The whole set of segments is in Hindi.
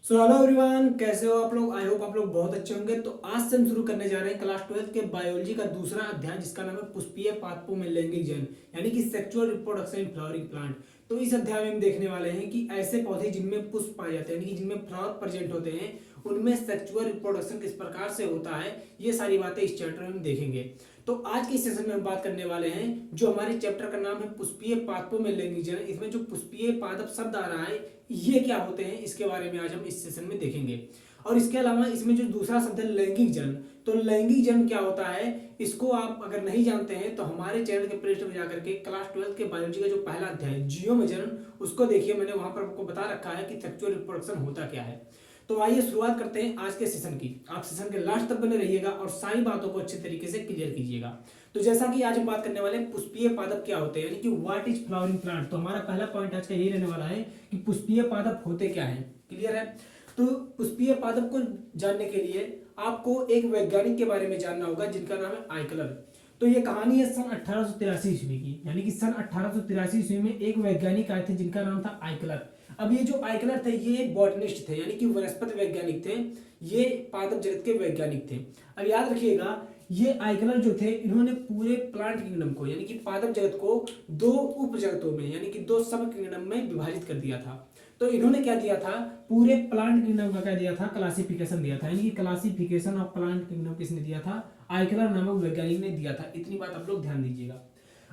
सो हेलो एवरीवन, कैसे हो आप लोग। आई होप आप लोग बहुत अच्छे होंगे। तो आज से हम शुरू करने जा रहे हैं क्लास 12 के बायोलॉजी का दूसरा अध्याय, जिसका नाम है पुष्पीय पादपों में लैंगिक जन, यानी कि sexual reproduction in flowering plant. तो इस अध्याय में हम देखने वाले हैं कि ऐसे पौधे जिनमें पुष्प पाए जाते हैं, यानी कि जिनमें फ्लावर प्रेजेंट होते हैं, उनमें सेक्सुअल रिप्रोडक्शन किस प्रकार से होता है, ये सारी बातें इस चैप्टर में हम देखेंगे। तो आज के सेशन में हम बात करने वाले हैं, जो हमारे चैप्टर का नाम है पुष्पीय पादपों में लैंगिक जन। इसमें जो पुष्पीय पादप शब्द आ रहा है, ये क्या होते हैं, इसके बारे में आज हम इस सेशन में देखेंगे। और इसके अलावा इसमें जो दूसरा शब्द है लैंगिक जन, तो लैंगिक जन क्या होता है, इसको आप अगर नहीं जानते हैं तो हमारे चैनल के प्ले स्टोर में जाकर के क्लास 12 के बायोलॉजी का जो पहला अध्याय है जियो में जन, उसको देखिए। मैंने वहां पर आपको बता रखा है कि सेक्सुअल रिप्रोडक्शन होता क्या है। तो आइए शुरुआत करते हैं आज के सेशन की। आप सेशन के लास्ट तक बने रहिएगा और सारी बातों को अच्छे तरीके से क्लियर कीजिएगा। तो जैसा कि आज हम बात करने वाले हैं पुष्पीय पादप क्या होते हैं, यानी कि व्हाट इज फ्लावरिंग प्लांट। तो हमारा पहला पॉइंट आज का यही रहने वाला है कि पुष्पीय पादप होते क्या हैं। क्लियर है। तो पुष्पीय पादप को जानने के लिए आपको एक वैज्ञानिक के बारे में जानना होगा, जिनका नाम है आइकलर। तो ये कहानी है सन 1883 ईस्वी की, यानी कि सन 1883 ईस्वी में एक वैज्ञानिक आए थे जिनका नाम था आइकलर। अब ये जो आइकलर थे, ये एक बॉटनिस्ट थे, यानी कि वनस्पति वैज्ञानिक थे। ये पादप जगत के वैज्ञानिक थे। अब याद रखिएगा, ये आइकलर जो थे, इन्होंने पूरे प्लांट किंगडम को, यानी कि पादप जगत को दो उप जगतों में, यानी कि दो सब किंगडम में विभाजित कर दिया था। तो इन्होंने क्या दिया था, पूरे प्लांट किंगडम का क्या दिया था, क्लासिफिकेशन दिया था। यानी कि क्लासिफिकेशन ऑफ प्लांट किंगडम किसने दिया था, आइकलर नामक वैज्ञानिक ने दिया था। इतनी बात आप लोग ध्यान दीजिएगा।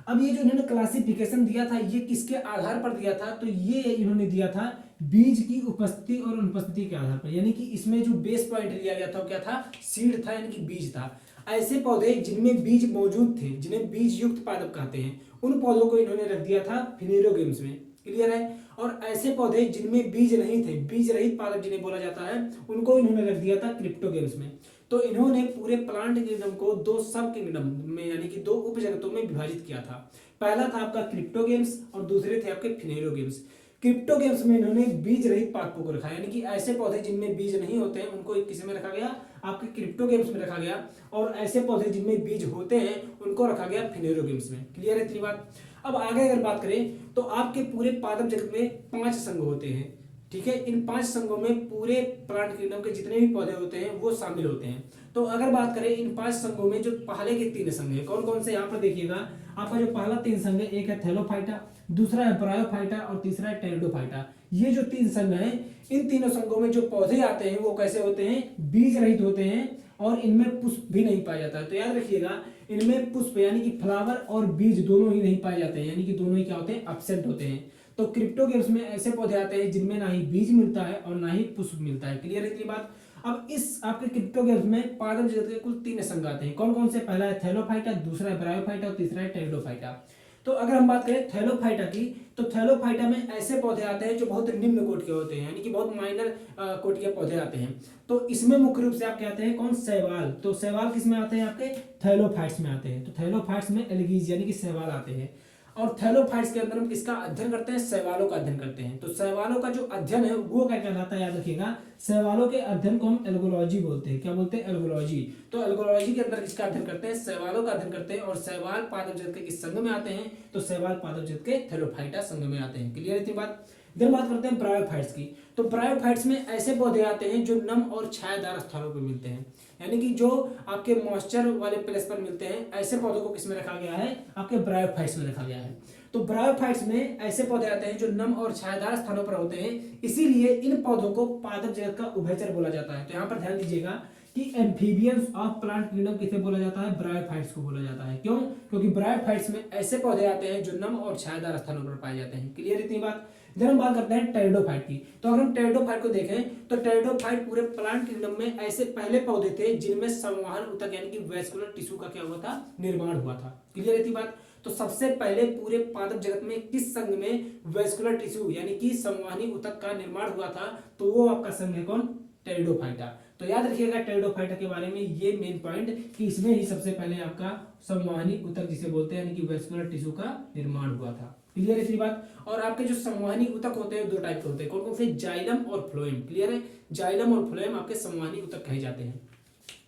अब ये जो इन्होंने क्लासिफिकेशन दिया था, ये किसके आधार पर दिया था, तो ये इन्होंने दिया था बीज की उपस्थिति और अनुपस्थिति के आधार पर। यानी कि इसमें जो बेस पॉइंट लिया गया था, क्या था, सीड था, यानी कि बीज था। ऐसे पौधे जिनमें बीज मौजूद थे, जिन्हें बीज युक्त पादप कहते हैं, उन पौधों को इन्होंने रख दिया था फिनेरोगेम्स में। क्लियर है। और ऐसे पौधे जिनमें बीज नहीं थे, बीज रहित पादप जिन्हें बोला जाता है, उनको इन्होंने रख दिया था क्रिप्टोगेम्स में। तो इन्होंने पूरे प्लांट किंगडम को दो सब किंगडम में, यानी कि दो उपजगतों में विभाजित किया था। पहला था आपका क्रिप्टोगेम्स और दूसरे थे आपके फिनेरोगेम्स। क्रिप्टोगेम्स में इन्होंने बीज रहित पादपों को रखा, यानी कि ऐसे पौधे जिनमें बीज नहीं होते हैं, उनको किस में रखा गया, आपके क्रिप्टोगेम्स में रखा गया। और ऐसे पौधे जिनमें बीज होते हैं, उनको रखा गया फिनेरोगेम्स में। क्लियर है इतनी बात। अब आगे अगर बात करें तो आपके पूरे पादप जगत में 5 संघ होते हैं। ठीक है। इन 5 संघों में पूरे प्लांट किंगडम के जितने भी पौधे होते हैं वो शामिल होते हैं। तो अगर बात करें इन 5 संघों में, जो पहले के 3 संघ है कौन कौन से, यहाँ पर देखिएगा। आपका जो पहला 3 संघ है, एक है थैलोफाइटा, दूसरा है ब्रायोफाइटा और तीसरा है टेरिडोफाइटा। ये जो 3 संघ हैं, इन तीनों संघों में जो पौधे आते हैं वो कैसे होते हैं, बीज रहित होते हैं और इनमें पुष्प भी नहीं पाया जाता है। तो याद रखिएगा, इनमें पुष्प यानी कि फ्लावर और बीज दोनों ही नहीं पाए जाते हैं, यानी कि दोनों ही क्या होते हैं, एब्सेंट होते हैं। तो क्रिप्टोगेम्स में ऐसे पौधे आते हैं जिनमें ना ही बीज मिलता है और ना ही पुष्प मिलता है। क्लियर है इतनी बात। अब इस आपके क्रिप्टोगेम्स में पादप जगत के कुल 3 संघ आते हैं। कौन कौन से, पहला है थैलोफाइटा, दूसरा है ब्रायोफाइटा और तीसरा है टेरिडोफाइटा। तो अगर हम बात करें थैलोफाइटा की, तो थैलोफाइटा में ऐसे पौधे आते हैं जो बहुत निम्न कोटि के होते हैं, यानी कि बहुत माइनर कोटि के पौधे आते हैं। तो इसमें मुख्य रूप से आप कहते हैं कौन, शैवाल। तो शैवाल किस में आते हैं, आपके थैलोफाइट्स में आते हैं। तो थैलोफाइट्स में एल्गीज यानी कि शैवाल आते हैं। और थैलोफाइट्स के अंदर हम किसका अध्ययन करते हैं, शैवालों का अध्ययन करते हैं। तो शैवालों का जो अध्ययन है वो क्या कहलाता है, याद रखिएगा। शैवालों के अध्ययन को हम एल्गोलॉजी बोलते हैं। क्या बोलते हैं, एल्गोलॉजी। तो एल्गोलॉजी के अंदर किसका अध्ययन करते हैं, शैवालों का अध्ययन करते हैं। और शैवाल पादप जगत के किस संघ में आते हैं, तो शैवाल पादप जगत के थैलोफाइटा संघ में आते हैं। क्लियर इतनी बात। इधर बात करते हैं ब्रायोफाइट्स की। तो ब्रायोफाइट्स में ऐसे पौधे आते हैं जो नम और छायादार स्थानों पर मिलते हैं, यानी कि जो आपके मॉइस्चर वाले प्लेस पर मिलते हैं, ऐसे पौधों को किसमें रखा गया है, आपके ब्रायोफाइट्स में रखा गया है। तो ब्रायोफाइट्स में ऐसे पौधे आते हैं जो नम और छायादार स्थानों पर होते हैं, इसीलिए इन पौधों को पादप जगत का उभयचर बोला जाता है। तो यहाँ पर ध्यान दीजिएगा कि एम्फीबियंस ऑफ प्लांट किंगडम किसे बोला जाता है, ब्रायोफाइट्स को बोला जाता है। क्यों, क्योंकि ब्रायोफाइट्स में ऐसे पौधे आते हैं जो नम और छायादार स्थानों पर पाए जाते हैं। क्लियर इतनी बात। इधर हम बात करते हैं टेरिडोफाइट की। तो अगर हम टेरिडोफाइट को देखें तो टेरिडोफाइट पूरे प्लांट किंगडम में ऐसे पहले पौधे थे जिनमें संवहन ऊतक यानी कि वैस्कुलर टिश्यू का क्या हुआ था, निर्माण हुआ था। क्लियर इतनी बात। तो सबसे पहले पूरे पादप जगत में किस संघ में वेस्कुलर टिश्यू यानी कि संवहनी ऊतक का निर्माण हुआ था, तो वो आपका संघ है कौन, टेरिडोफाइटा। तो याद रखिएगा टेरिडोफाइटा के बारे में ये मेन पॉइंट कि इसमें ही सबसे पहले आपका संवहनी ऊतक जिसे बोलते हैं, यानी कि वेस्कुलर टिश्यू का निर्माण हुआ था। क्लियर है इतनी बात। और आपके जो संवहनी ऊतक होते हैं 2 टाइप के होते हैं, कौन कौन से, जाइलम और फ्लोएम। क्लियर है। जाइलम और फ्लोएम आपके संवहनी ऊतक कहे जाते हैं।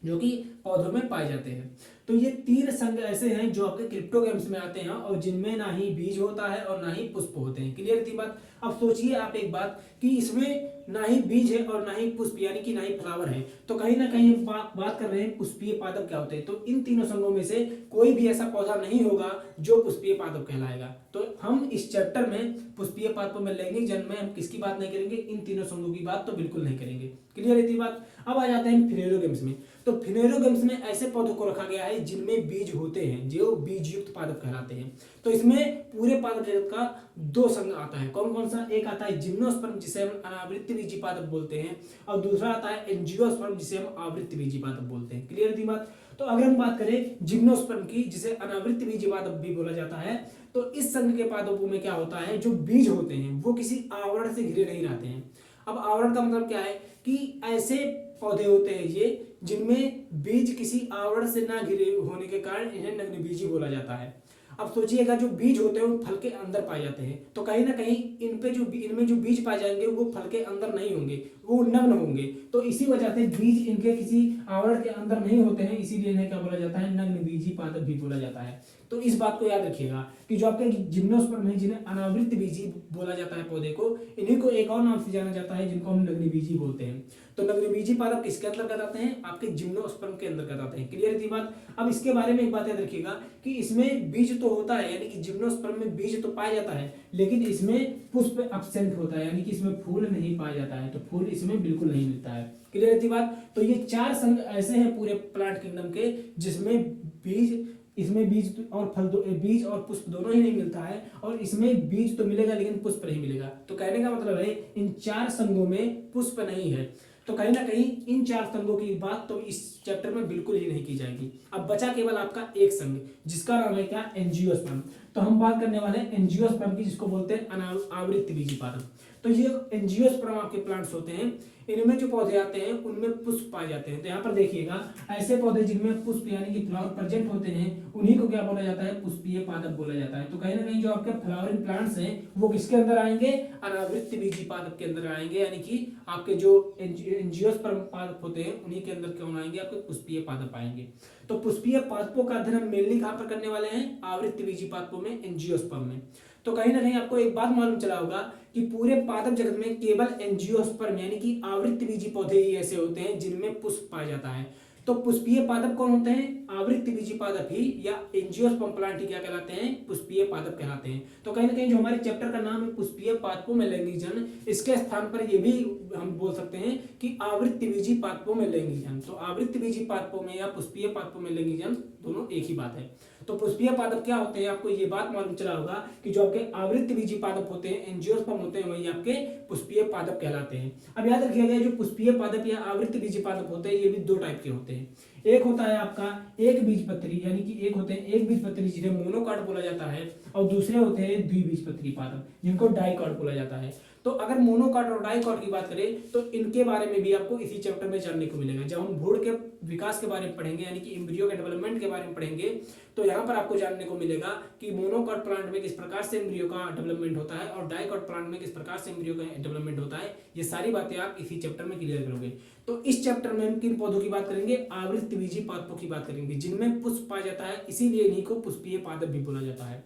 जो कि पौधों में पाए जाते हैं। तो ये 3 संघ ऐसे हैं जो आपके क्रिप्टोगेम्स में आते हैं और जिनमें ना ही बीज होता है और ना ही पुष्प होते हैं। क्लियर थी बात? अब सोचिए आप एक बात कि इसमें ना ही बीज है और ना ही पुष्प यानी कि ना ही फ्लावर है, तो कहीं ना कहीं हम बात कर रहे हैं पुष्पीय पादप क्या होते हैं। तो इन तीनों संघों में से कोई भी ऐसा पौधा नहीं होगा जो पुष्पीय पादप कहलाएगा। तो हम इस चैप्टर में पुष्पीय पादपों में लैंगिक जन्म में हम किसकी बात नहीं करेंगे, इन तीनों संघों की बात तो बिल्कुल नहीं करेंगे। क्लियर है बात? अब आ जाते हैं फिनेरोगेम्स में। तो फिनेरोगेम्स में ऐसे पौधों को रखा गया है जिनमें बीज होते हैं, जो बीज युक्त पादप कहलाते हैं। तो इसमें पूरे पादप जगत का 2 संघ आता है। कौन कौन सा? एक आता है जिम्नोस्पर्म जिसे हम अनावृत्त बीजी पादप बोलते हैं, और दूसरा आता है एंजियोस्पर्म जिसे हम आवृत्त बीजी पादप बोलते हैं। क्लियर थी बात? तो अगर हम बात करें जिम्नोस्पर्म की, जिसे अनावृत्त बीजी पादप भी बोला जाता है, तो इस संघ के पादपों में क्या होता है, जो बीज होते हैं वो किसी आवरण से घिरे नहीं रहते हैं। अब आवरण का मतलब क्या है कि ऐसे पौधे होते हैं ये जिनमें बीज किसी आवरण से ना घिरे होने के कारण इन्हें नग्नबीजी बोला जाता है। अब सोचिएगा जो बीज होते हैं वो फल के अंदर पाए जाते हैं, तो कहीं ना कहीं इनमें जो बीज पाए जाएंगे वो फल के अंदर नहीं होंगे, वो नग्न होंगे। तो इसी वजह से बीज इनके किसी आवरण के अंदर नहीं होते हैं, इसीलिए इन्हें क्या बोला जाता है, नग्नबीजी पादप भी बोला जाता है। तो इस बात को याद रखिएगा कि जो आपके जिम्नोस्पर्म है जिन्हें अनावृत्त बीजी बोला जाता है पौधे को, इन्हीं को एक और नाम से जाना जाता है जिनको हम नग्नबीजी बोलते हैं। तो नग्नबीजी पादप किसके अंतर्गत आते हैं? आपके जिम्नोस्पर्म के अंतर्गत आते हैं। क्लियर थी बात? अब इसके बारे में एक बात याद रखिएगा कि इसमें बीज तो होता है, यानी कि जिम्नोस्पर्म में बीज तो पाया जाता है, लेकिन इसमें पुष्प एब्सेंट होता है, यानी कि इसमें फूल नहीं पाया जाता है। तो फूल इसमें बिल्कुल नहीं मिलता है। क्लियर थी बात? तो ये 4 संघ ऐसे हैं पूरे प्लांट किंगडम के जिसमें बीज और फल बीज और पुष्प दोनों ही नहीं मिलता है, और इसमें बीज तो मिलेगा लेकिन पुष्प नहीं मिलेगा। तो कहने का मतलब है इन 4 संघों में पुष्प नहीं है। तो कहीं ना कहीं इन 4 संघों की बात तो इस चैप्टर में बिल्कुल ही नहीं की जाएगी। अब बचा केवल आपका एक संघ जिसका नाम है क्या, एंजियोस्पर्म। तो हम बात करने वाले हैं एंजियोस्पर्म की, जिसको बोलते हैं आवृत्त बीजी पादप। तो ये एंजियोस्पर्म आपके प्लांट्स होते हैं, इनमें जो पौधे आते हैं उनमें पुष्प पाए जाते हैं। तो यहाँ पर देखिएगा ऐसे पौधे जिनमें पुष्प यानी कि फ्लावर प्रेजेंट होते हैं उन्हीं को क्या बोला जाता है, पुष्पीय पादप बोला जाता है। तो कहीं ना कहीं जो आपके फ्लावरिंग प्लांट्स हैं वो किसके अंदर आएंगे, अनावृत्त बीजी पादप के अंदर आएंगे, यानी कि आपके जो एंजियोस्पर्म पादप होते हैं उन्हीं के अंदर कौन आएंगे, आपके पुष्पीय पादप आएंगे। तो पुष्पीय पादपों का अध्ययन हम मेनली कहां पर करने वाले हैं, आवृत्त बीजी पादपों में, एंजियोस्पर्म में। तो कहीं ना कहीं आपको एक बात मालूम चला होगा कि पूरे पादप जगत में केवल एंजियोस्पर्म यानी कि आवृत्त बीजी पौधे ही ऐसे होते हैं जिनमें पुष्प पाया जाता है। तो पुष्पीय पादप कौन होते हैं, आवृत्त बीजी पादप ही, या एंजियोस्पर्म प्लांट ही क्या कहलाते हैं, पुष्पीय पादप कहलाते हैं। तो कहीं ना कहीं जो हमारे चैप्टर का नाम है पुष्पीय पादपों में लैंगिक जन्म, इसके स्थान पर ये भी हम बोल सकते हैं कि आवृत्त बीजी पादपों में लैंगिक जन्म। तो आवृत्त बीजी पादपों में या पुष्पीय पादपों में लैंगिक जन्म दोनों एक ही बात है। तो पुष्पीय पादप क्या होते हैं, आपको ये बात मालूम चला होगा कि जो आपके आवृत्त बीजी पादप होते हैं, एंजियोस्पर्म होते हैं, वही आपके पुष्पीय पादप कहलाते हैं। अब याद रखिएगा जो पुष्पीय पादप या आवृत्त बीजी पादप होते हैं ये भी 2 टाइप के होते हैं। एक होता है आपका एक बीजपत्री, यानी कि एक होते हैं एक बीजपत्री जिन्हें मोनोकॉट बोला जाता है, और दूसरे होते हैं द्विबीजपत्री पादप जिनको डाइकॉट बोला जाता है। तो अगर मोनोकॉट और डाइकॉट की बात करें तो इनके बारे में भी आपको इसी चैप्टर में जानने को मिलेगा। जब हम भ्रूण के विकास के बारे में पढ़ेंगे यानी कि एम्ब्रियो के डेवलपमेंट के बारे में पढ़ेंगे, तो यहाँ पर आपको जानने को मिलेगा कि मोनोकॉट प्लांट में किस प्रकार से एम्ब्रियो का डेवलपमेंट होता है और डाइकॉट प्लांट में किस प्रकार से एम्ब्रियो का डेवलपमेंट होता है। ये सारी बातें आप इसी चैप्टर में क्लियर करोगे। तो इस चैप्टर में हम किन पौधों की बात करेंगे, आवृत्त बीजी पादपों की बात करेंगे जिनमें पुष्प पाया जाता है, इसीलिए इन्हीं को पुष्पीय पादप भी बोला जाता है।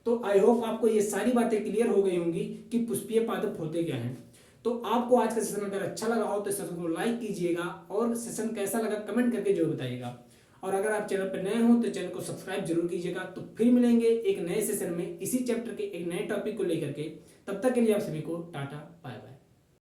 तो आई होप आपको ये सारी बातें क्लियर हो गई होंगी कि पुष्पीय पादप होते क्या हैं। तो आपको आज का सेशन अगर अच्छा लगा हो तो सेशन को लाइक कीजिएगा, और सेशन कैसा लगा कमेंट करके जरूर बताइएगा। और अगर आप चैनल पर नए हो तो चैनल को सब्सक्राइब जरूर कीजिएगा। तो फिर मिलेंगे एक नए सेशन में इसी चैप्टर के एक नए टॉपिक को लेकर के। तब तक के लिए आप सभी को टाटा बाय बाय।